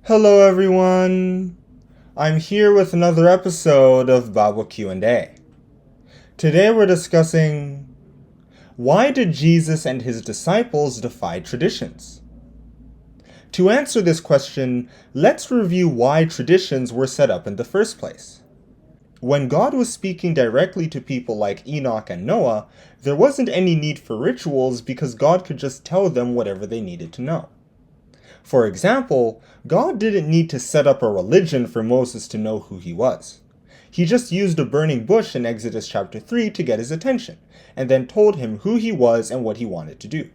Hello everyone. I'm here with another episode of Bible Q&A. Today we're discussing why did Jesus and his disciples defy traditions? To answer this question, let's review why traditions were set up in the first place. When God was speaking directly to people like Enoch and Noah, there wasn't any need for rituals because God could just tell them whatever they needed to know. For example, God didn't need to set up a religion for Moses to know who he was. He just used a burning bush in Exodus chapter 3 to get his attention, and then told him who he was and what he wanted to do.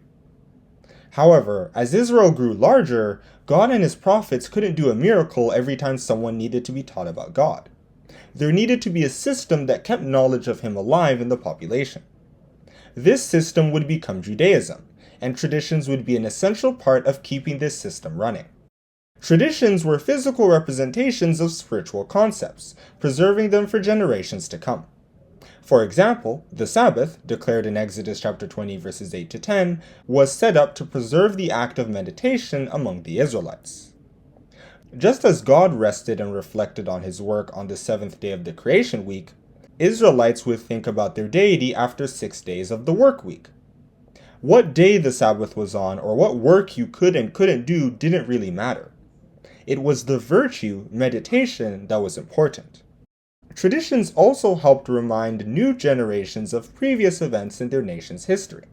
However, as Israel grew larger, God and his prophets couldn't do a miracle every time someone needed to be taught about God. There needed to be a system that kept knowledge of him alive in the population. This system would become Judaism, and traditions would be an essential part of keeping this system running. Traditions were physical representations of spiritual concepts, preserving them for generations to come. For example, the Sabbath, declared in Exodus chapter 20 verses 8 to 10, was set up to preserve the act of meditation among the Israelites. Just as God rested and reflected on his work on the seventh day of the creation week, Israelites would think about their deity after 6 days of the work week. What day the Sabbath was on or what work you could and couldn't do didn't really matter. It was the virtue, meditation, that was important. Traditions also helped remind new generations of previous events in their nation's history.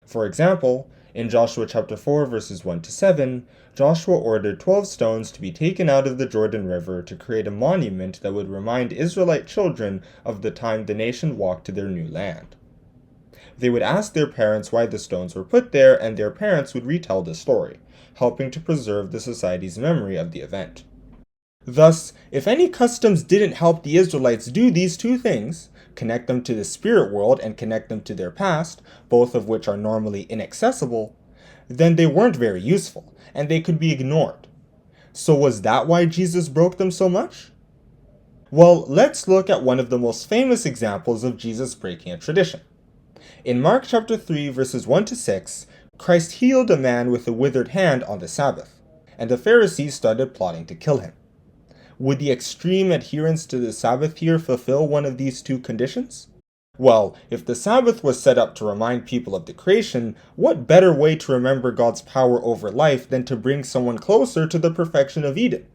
For example, in Joshua chapter 4 verses 1 to 7, Joshua ordered 12 stones to be taken out of the Jordan River to create a monument that would remind Israelite children of the time the nation walked to their new land. They would ask their parents why the stones were put there, and their parents would retell the story, helping to preserve the society's memory of the event. Thus, if any customs didn't help the Israelites do these two things, connect them to the spirit world and connect them to their past, both of which are normally inaccessible, then they weren't very useful, and they could be ignored. So was that why Jesus broke them so much? Well, let's look at one of the most famous examples of Jesus breaking a tradition. In Mark chapter 3 verses 1 to 6, Christ healed a man with a withered hand on the Sabbath, and the Pharisees started plotting to kill him. Would the extreme adherence to the Sabbath here fulfill one of these two conditions? Well, if the Sabbath was set up to remind people of the creation, what better way to remember God's power over life than to bring someone closer to the perfection of Eden?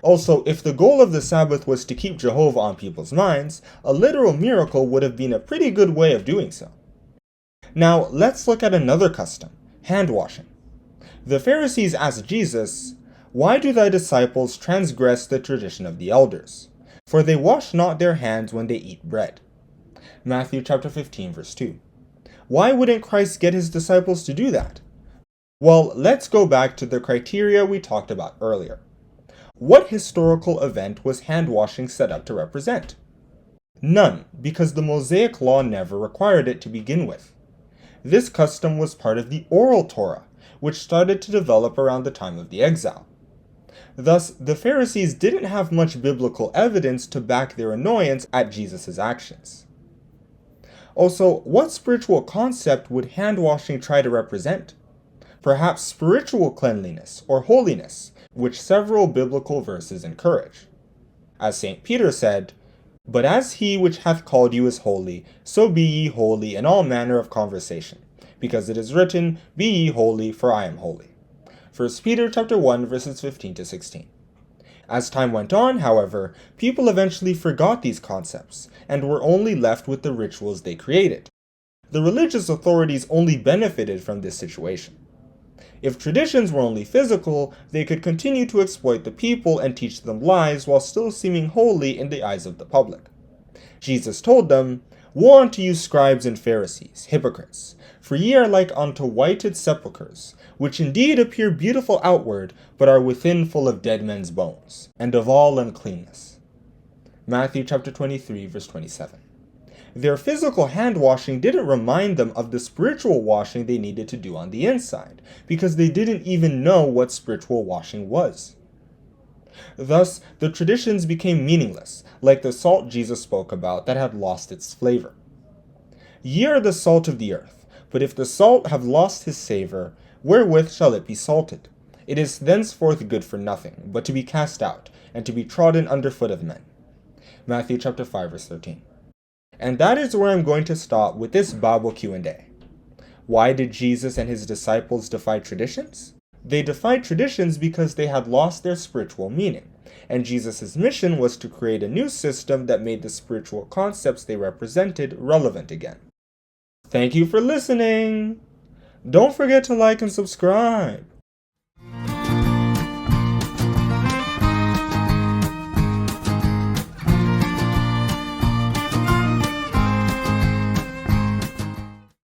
Also, if the goal of the Sabbath was to keep Jehovah on people's minds, a literal miracle would have been a pretty good way of doing so. Now, let's look at another custom, hand washing. The Pharisees asked Jesus, "Why do thy disciples transgress the tradition of the elders? For they wash not their hands when they eat bread." Matthew chapter 15 verse 2. Why wouldn't Christ get his disciples to do that? Well, let's go back to the criteria we talked about earlier. What historical event was hand washing set up to represent? None, because the Mosaic law never required it to begin with. This custom was part of the oral Torah, which started to develop around the time of the exile. Thus, the Pharisees didn't have much biblical evidence to back their annoyance at Jesus' actions. Also, what spiritual concept would hand washing try to represent? Perhaps spiritual cleanliness or holiness, which several biblical verses encourage. As St. Peter said, "But as he which hath called you is holy, so be ye holy in all manner of conversation, because it is written, Be ye holy, for I am holy." 1 Peter chapter 1 verses 15 to 16. As time went on, however, people eventually forgot these concepts, and were only left with the rituals they created. The religious authorities only benefited from this situation. If traditions were only physical, they could continue to exploit the people and teach them lies while still seeming holy in the eyes of the public. Jesus told them, "Woe unto you, scribes and Pharisees, hypocrites! For ye are like unto whited sepulchres, which indeed appear beautiful outward, but are within full of dead men's bones, and of all uncleanness." Matthew chapter 23, verse 27. Their physical hand washing didn't remind them of the spiritual washing they needed to do on the inside, because they didn't even know what spiritual washing was. Thus, the traditions became meaningless, like the salt Jesus spoke about that had lost its flavor. "Ye are the salt of the earth, but if the salt have lost his savor, wherewith shall it be salted? It is thenceforth good for nothing, but to be cast out, and to be trodden under foot of men. Matthew chapter 5, verse 13. And that is where I'm going to stop with this Bible Q&A. Why did Jesus and his disciples defy traditions? They defied traditions because they had lost their spiritual meaning, and Jesus' mission was to create a new system that made the spiritual concepts they represented relevant again. Thank you for listening! Don't forget to like and subscribe.